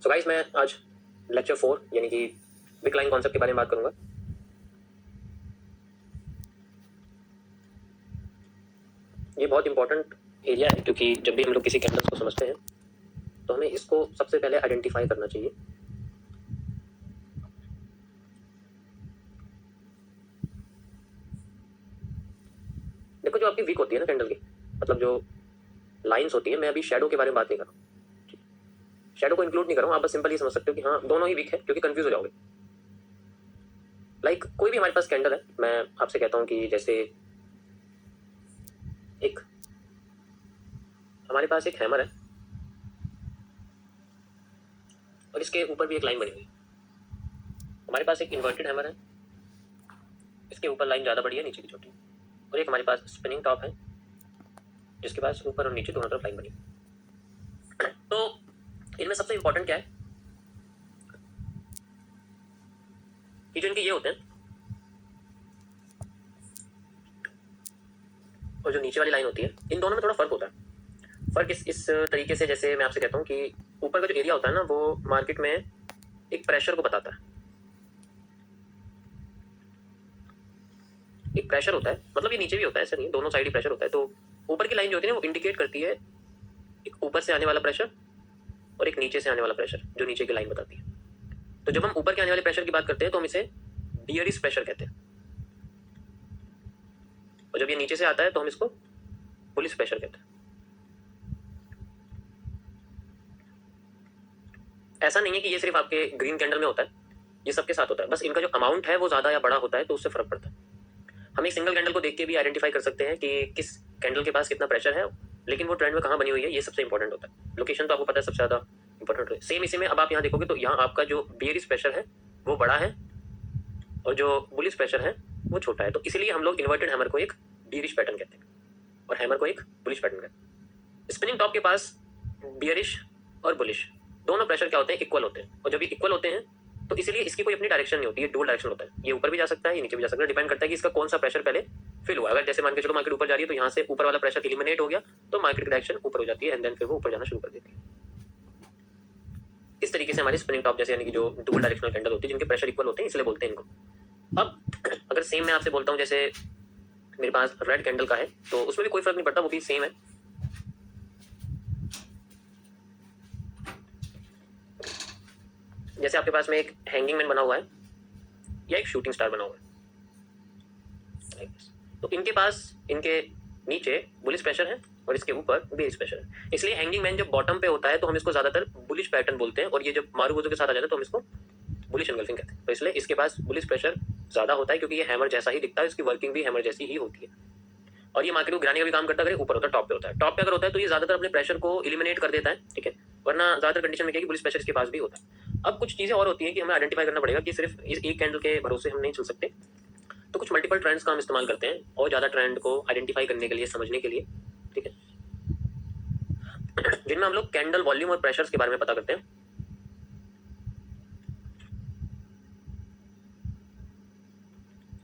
So guys, मैं आज lecture 4 यानी कि विक लाइन कॉन्सेप्ट के बारे में बात करूंगा। ये बहुत इंपॉर्टेंट एरिया है क्योंकि जब भी हम लोग किसी कैंडल्स को समझते हैं तो हमें इसको सबसे पहले आइडेंटिफाई करना चाहिए। देखो, जो आपकी वीक होती है ना कैंडल की, मतलब जो लाइंस होती है, मैं अभी शेडो के बारे में बात नहीं कर रहा हूँ, शेडो को इंक्लूड नहीं कर रहा हूँ। आप बस सिंपल ही समझ सकते हो कि हाँ, दोनों ही वीक है, क्योंकि कंफ्यूज हो जाओगे। लाइक कोई भी हमारे पास कैंडल है, मैं आपसे कहता हूँ कि जैसे एक हमारे पास एक हैमर है और इसके ऊपर भी एक लाइन बनी हुई है। हमारे पास एक इन्वर्टेड हैमर है, इसके ऊपर लाइन ज़्यादा बड़ी है, नीचे की छोटी, और एक हमारे पास स्पिनिंग टॉप है जिसके पास ऊपर और नीचे दोनों तरफ लाइन बनी है। तो इनमें सबसे इंपॉर्टेंट क्या है कि जो इनके ये होते हैं और जो नीचे वाली लाइन होती है, इन दोनों में थोड़ा फर्क होता है। फर्क इस तरीके से, जैसे मैं आपसे कहता हूँ कि ऊपर का जो एरिया होता है ना, वो मार्केट में एक प्रेशर को बताता है। एक प्रेशर होता है, मतलब ये नीचे भी होता है, ऐसा नहीं, दोनों साइड ही प्रेशर होता है। तो ऊपर की लाइन जो होती है ना, वो इंडिकेट करती है एक ऊपर से आने वाला प्रेशर और एक नीचे से आने वाला प्रेशर, जो नीचे की लाइन बताती है। तो जब हम ऊपर के आने वाले प्रेशर की बात करते हैं तो हम इसे बियरिश प्रेशर कहते हैं, और जब ये नीचे से आता है तो हम इसको बुलिश प्रेशर कहते हैं। ऐसा नहीं है कि ये सिर्फ आपके ग्रीन कैंडल में होता है, ये सबके साथ होता है। बस इनका जो अमाउंट है वो ज्यादा या बड़ा होता है, तो उससे फर्क पड़ता है। हम एक सिंगल कैंडल को देख के भी आइडेंटिफाई कर सकते हैं कि किस कैंडल के पास कितना प्रेशर है, लेकिन वो ट्रेंड में कहाँ बनी हुई है, ये सबसे इंपॉर्टेंट होता है। लोकेशन तो आपको पता है सबसे ज्यादा इंपॉर्टेंट है। सेम इसी में अब आप यहाँ देखोगे तो यहाँ आपका जो बियरिश प्रेशर है वो बड़ा है और जो बुलिश प्रेशर है वो छोटा है। तो इसलिए हम लोग इन्वर्टेड हैमर को एक बियरिश पैटर्न कहते हैं और हैमर को एक बुलिश पैटर्न कहते हैं। स्पिनिंग टॉप के पास बियरिश और बुलिश दोनों प्रेशर क्या होते हैं, इक्वल होते हैं। और जब ये इक्वल होते हैं तो इसलिए इसकी कोई अपनी डायरेक्शन नहीं होती, ये डुअल डायरेक्शन होता है। ये ऊपर भी जा सकता है, ये नीचे भी जा सकता है, डिपेंड करता है कि इसका कौन सा प्रेशर पहले फिल हुआ। अगर जैसे मान के चलो मार्केट ऊपर जा रही है तो यहाँ से ऊपर वाला प्रेशर एलिमिनेट हो गया तो मार्केट की डायरेक्शन ऊपर हो जाती है, एंड देन फिर वो ऊपर जाना शुरू कर देती है। इस तरीके से हमारी स्पिनिंग टॉप जैसे यानी कि जो डुअल डायरेक्शनल कैंडल होती है, जिनके प्रेशर इक्वल होते हैं, इसलिए बोलते हैं इनको। अब अगर सेम मैं आपसे बोलता हूँ, जैसे मेरे पास रेड कैंडल का है, तो उसमें भी कोई फर्क नहीं पड़ता, वो भी सेम है। जैसे आपके पास में एक हैंगिंग मैन बना हुआ है या एक शूटिंग स्टार बना हुआ है, तो इनके पास इनके नीचे बुलिश प्रेशर है और इसके ऊपर बेरिश प्रेशर है। इसलिए हैंगिंग मैन जब बॉटम पे होता है तो हम इसको ज्यादातर बुलिश पैटर्न बोलते हैं, और ये जब मारूबुजू के साथ आ जाता है तो हम इसको बुलिश एंगल्फिंग कहते हैं। तो इसलिए इसके पास बुलिश प्रेशर ज्यादा होता है, क्योंकि ये हैमर जैसा ही दिखता है, इसकी वर्किंग भी हैमर जैसी ही होती है। और ये मार्केट को गिराने का भी काम करता है। अगर ऊपर होता है, टॉप पे होता है, टॉप पे अगर होता है तो ये ज्यादातर अपने प्रेशर को एलिमिनेट कर देता है, ठीक है। वरना ज्यादातर कंडीशन में क्या है कि बुलिश प्रेशर इसके पास भी होता है। अब कुछ चीजें और होती है कि हमें आइडेंटिफाई करना पड़ेगा कि सिर्फ इस एक कैंडल के भरोसे हम नहीं चल सकते। तो कुछ मल्टीपल ट्रेंड्स का हम इस्तेमाल करते हैं और ज्यादा ट्रेंड को आइडेंटिफाई करने के लिए, समझने के लिए, ठीक है, जिनमें हम लोग कैंडल वॉल्यूम और प्रेशर्स के बारे में पता करते हैं।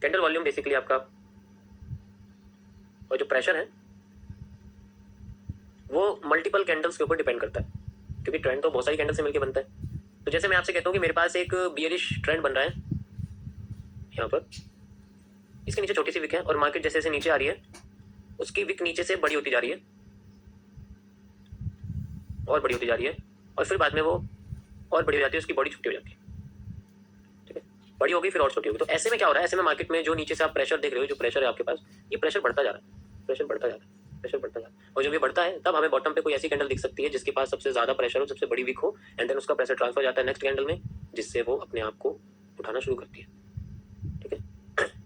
कैंडल वॉल्यूम बेसिकली आपका, और जो प्रेशर है वो मल्टीपल कैंडल्स के ऊपर डिपेंड करता है, क्योंकि ट्रेंड तो बहुत सारी कैंडल से मिलकर बनता है। तो जैसे मैं आपसे कहता हूँ कि मेरे पास एक बियरिश ट्रेंड बन रहा है यहाँ पर, इसके नीचे छोटी सी विक है और मार्केट जैसे जैसे नीचे आ रही है उसकी विक नीचे से बड़ी होती जा रही है और बड़ी होती जा रही है, और फिर बाद में वो और बड़ी हो जाती है, उसकी बॉडी छोटी हो जाती है, ठीक है। बड़ी हो गई फिर और छोटी होगी। तो ऐसे में क्या हो रहा है, ऐसे में मार्केट में जो नीचे से आप प्रेशर देख रहे हो, जो प्रेशर है आपके पास, ये प्रेशर बढ़ता जा रहा है, प्रेशर बढ़ता जा रहा है, प्रेशर बढ़ता जा रहा है। और जब ये बढ़ता है तब हमें बॉटम पे कोई ऐसी कैंडल दिख सकती है जिसके पास सबसे ज्यादा प्रेशर हो, सबसे बड़ी विक हो, एंड देन उसका प्रेशर ट्रांसफर जाता है नेक्स्ट कैंडल में, जिससे वो अपने आप को उठाना शुरू करती है, ठीक है।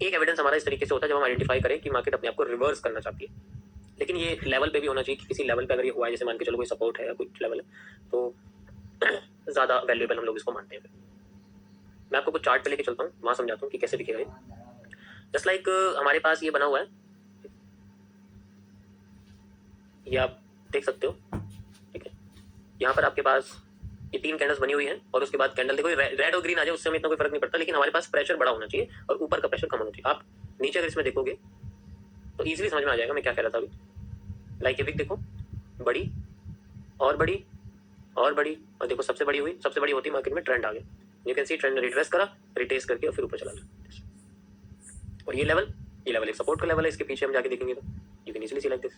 एक एविडेंस हमारा इस तरीके से होता है जब हम आइडेंटिफाई करें कि मार्केट अपने आप को रिवर्स करना चाहती है। लेकिन ये लेवल पे भी होना चाहिए कि किसी लेवल पे अगर ये हुआ है, जैसे मान के चलो कोई सपोर्ट है या कुछ लेवल है, तो ज्यादा वैल्यूएबल हम लोग इसको मानते हैं। मैं आपको कुछ चार्ट पे लेके चलता हूँ, वहां समझाता हूँ कि कैसे दिखेगा ये। जस्ट लाइक हमारे पास ये बना हुआ है, ये आप देख सकते हो, ठीक है। यहाँ पर आपके पास ये 3 कैंडल्स बनी हुई हैं, और उसके बाद कैंडल देखो, रेड और ग्रीन आ जाए उससे हमें इतना कोई फर्क नहीं पड़ता, लेकिन हमारे पास प्रेशर बड़ा होना चाहिए और ऊपर का प्रेशर कम होना चाहिए। आप नीचे अगर इसमें देखोगे तो इजीली समझ में आ जाएगा मैं क्या कह रहा था अभी। लाइक ये विक देखो, बड़ी और बड़ी और बड़ी, और देखो सबसे बड़ी हुई, सबसे बड़ी होती मार्केट में ट्रेंड आ गया, you can see trend retrace करा, रिट्रेस करके और फिर ऊपर चला गया। और ये लेवल एक सपोर्ट का लेवल है, इसके पीछे हम जाके देखेंगे तो you can easily C like this.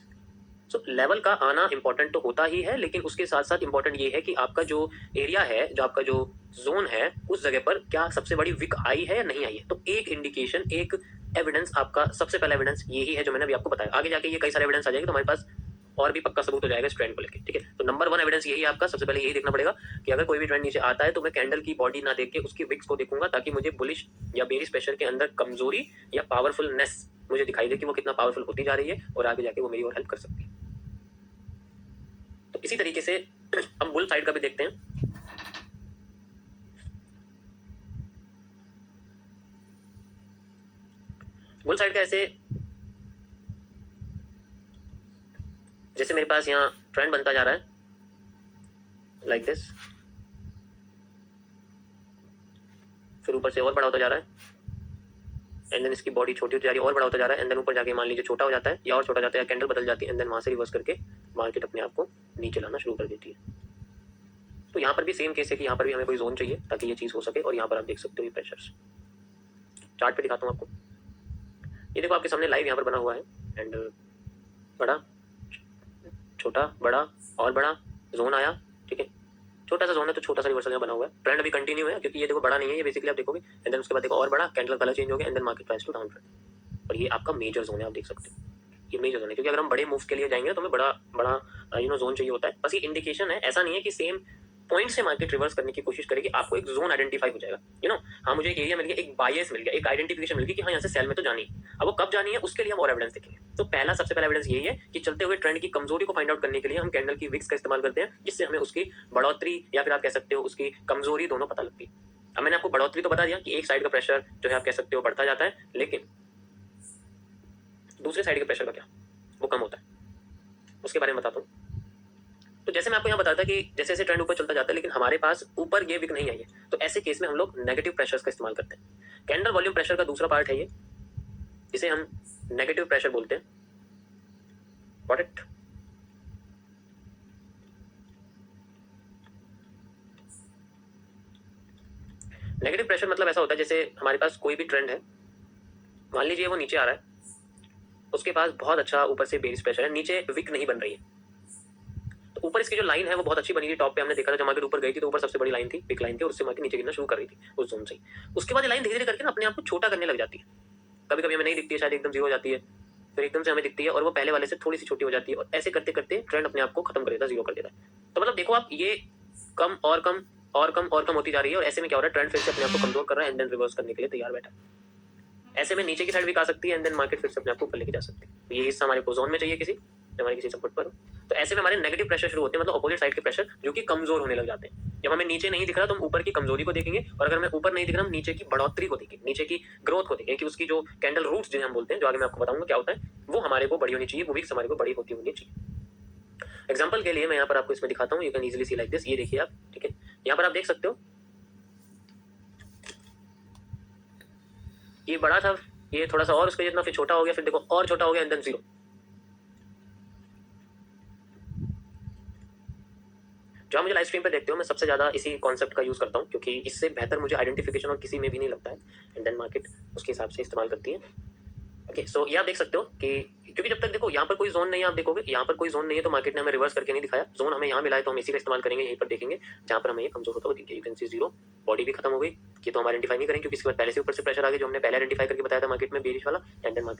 So level का आना इंपॉर्टेंट तो होता ही है, लेकिन उसके साथ साथ इंपॉर्टेंट ये है कि आपका जो एरिया है, जो आपका जो जोन है, उस जगह पर क्या सबसे बड़ी विक आई है या नहीं आई है। तो एक इंडिकेशन, एक एविडेंस, आपका सबसे पहला एविडेंस यही है जो मैंने अभी आपको बताया। आगे जाके ये कई सारे एविडेंस आ जाएंगे तो हमारे पास और भी पक्का सबूत हो जाएगा इस ट्रेंड को लेकर, ठीक है। तो नंबर 1 एविडेंस यही है आपका, सबसे पहले यही देखना पड़ेगा कि अगर कोई भी ट्रेंड नीचे आता है तो मैं कैंडल की बॉडी ना देख के उसकी विक्स को देखूंगा, ताकि मुझे बुलिश या बेरिश प्रेशर के अंदर कमजोरी या पावरफुलनेस मुझे दिखाई दे कि वो कितना पावरफुल होती जा रही है और आगे जाके वो मेरी और हेल्प कर सकती है। तो इसी तरीके से हम बुल साइड का भी देखते हैं। बुल साइड का ऐसे, जैसे मेरे पास यहाँ ट्रेंड बनता जा रहा है लाइक दिस, फिर ऊपर से और बड़ा होता जा रहा है, एंड देन इसकी बॉडी छोटी होती जा रही है, और बड़ा होता जा रहा है, एंड देन ऊपर जाके मान लीजिए छोटा हो जाता है या और छोटा जाता है, कैंडल बदल जाती है, एंड देन वहां से रिवर्स करके मार्केट अपने आप को नीचे लाना शुरू कर देती है। तो यहाँ पर भी सेम केस है कि यहाँ पर भी हमें कोई जोन चाहिए ताकि ये चीज हो सके। और यहाँ पर आप देख सकते हो ये प्रेशर्स, चार्ट पे दिखाता हूँ आपको। ये देखो आपके सामने लाइव यहाँ पर बना हुआ है, एंड बड़ा, छोटा, बड़ा और बड़ा जोन आया, ठीक है। छोटा सा जोन है तो छोटा सा रिवर्सल यहाँ बना हुआ है, ट्रेंड अभी कंटिन्यू है क्योंकि ये देखो बड़ा नहीं है, ये बेसिकली आप देखोगे, एंड देन उसके बाद देखो और बड़ा, कैंडल कलर चेंज हो गया, and then market price to down trend. और ये आपका मेजर जोन है, आप देख सकते हो ये मेजर जोन है, क्योंकि अगर हम बड़े मूव्स के लिए जाएंगे तो हमें बड़ा बड़ा जोन चाहिए होता है। बस ये इंडिकेशन है, ऐसा नहीं है कि सेम पॉइंट से मार्केट रिवर्स करने की कोशिश करेगी, आपको एक जोन आइडेंटिफाई हो जाएगा, हाँ मुझे एक एरिया मिल गया, एक बायस मिल गया, एक आइडेंटिफिकेशन मिल गई कि हाँ यहाँ से सेल में तो जानी है। अब वो कब जानी है उसके लिए हम और एविडेंस देखेंगे। तो पहला, सबसे पहला एविडेंस यही है कि चलते हुए ट्रेंड की कमजोरी को फाइंड आउट करने के लिए हम कैंडल की विक्स का इस्तेमाल करते हैं, जिससे हमें उसकी बढ़ोतरी या फिर आप कह सकते हो उसकी कमजोरी दोनों पता लगती है। अब मैंने आपको बढ़ोतरी तो बता दिया कि एक साइड का प्रेशर जो है आप कह सकते हो बढ़ता जाता है, लेकिन दूसरे साइड के प्रेशर का क्या, वो कम होता है, उसके बारे में बताता हूँ। तो जैसे मैं आपको यहाँ बताता कि जैसे जैसे ट्रेंड ऊपर चलता जाता है लेकिन हमारे पास ऊपर ये विक नहीं आई है, तो ऐसे केस में हम लोग नेगेटिव प्रेशर्स का इस्तेमाल करते हैं। कैंडल वॉल्यूम प्रेशर का दूसरा पार्ट है ये, इसे हम नेगेटिव प्रेशर बोलते हैं। Got it? नेगेटिव प्रेशर मतलब ऐसा होता है जैसे हमारे पास कोई भी ट्रेंड है, मान लीजिए वो नीचे आ रहा है, उसके पास बहुत अच्छा ऊपर से बेरिश प्रेशर है, नीचे विक नहीं बन रही है, तो ऊपर इसकी जो लाइन है वो बहुत अच्छी बनी थी, टॉप पे हमने देखा था जब मार्केट ऊपर गई थी तो ऊपर सबसे बड़ी लाइन थी, पिक लाइन थी, और उससे मार्केट नीचे गिरना शुरू कर रही थी उस जोन से। उसके बाद ये लाइन धीरे धीरे करके ना अपने आप को छोटा करने लग जाती है, कभी कभी हमें नहीं दिखती है, शायद एकदम जीरो हो जाती है, फिर एकदम से हमें दिखती है और वो पहले वाले से थोड़ी सी छोटी हो जाती है, और ऐसे करते करते ट्रेंड अपने आप को खत्म कर देता है, जीरो कर देता है। तो मतलब देखो आप, ये कम और कम और कम और कम होती जा रही है, और ऐसे में क्या हो रहा है, ट्रेंड फिर से अपने आप को कमजोर कर रहा है, एंड देन रिवर्स करने के लिए तैयार बैठा। ऐसे में नीचे की साइड भी आ सकती है, एंड देन मार्केट फिर से अपने आप को ऊपर लेके जा सकती है। तो ये हिस्सा हमारे को जोन में चाहिए किसी, हमारे किसी सपोर्ट पर। तो ऐसे में हमारे नेगेटिव प्रेशर शुरू होते हैं, मतलब अपोजिट साइड के प्रेशर जो कि कमजोर होने लग जाते हैं। जब हमें नीचे नहीं दिख रहा तो हम ऊपर की कमजोरी को देखेंगे, और अगर हमें ऊपर नहीं दिख रहा हम नीचे की बढ़ोतरी को देखेंगे, नीचे की ग्रोथ को देखेंगे, कि उसकी जो कैंडल रूट्स जिन्हें हम बोलते हैं, जो आगे मैं आपको बताऊंगा क्या होता है, वो हमारे को बड़ी होनी चाहिए, वो विक्स हमारे को बड़ी होती होनी चाहिए। एग्जाम्पल के लिए मैं यहाँ पर आपको इसमें दिखाता हूँ, you can easily C like this. ये देखिए आप, ठीक है, यहाँ पर आप देख सकते हो ये बड़ा था, ये थोड़ा सा और उसके जितना, फिर छोटा हो गया, फिर देखो और छोटा हो गया, एंड देन जीरो। जो आप मुझे लाइव स्ट्रीम पे देखते हो, मैं सबसे ज्यादा इसी कॉन्सेप्ट का यूज करता हूँ, क्योंकि इससे बेहतर मुझे आइडेंटिफिकेशन और किसी में भी नहीं लगता है, एंड देन मार्केट उसके हिसाब से इस्तेमाल करती है। ओके, सो ये आप देख सकते हो कि क्योंकि जब तक देखो यहाँ पर कोई जोन नहीं है, आप देखोगे यहाँ पर कोई जोन नहीं है तो मार्केट ने हमें रिवर्स करके नहीं दिखाया, जोन हमें यहाँ मिला है तो हम इसी का इस्तेमाल करेंगे, यहीं पर देखेंगे जहाँ पर हमें ये कमजोर होता है। You can see zero, body भी खत्म हो गई, ये तो हम आइडेंटिफाई नहीं करेंगे क्योंकि इसके बाद पहले से ऊपर से प्रेशर आ गया जो हमने पहले आइडेंटिफाई करके बताया था मार्केट में बेरिश वाला, एंड देन मार्केट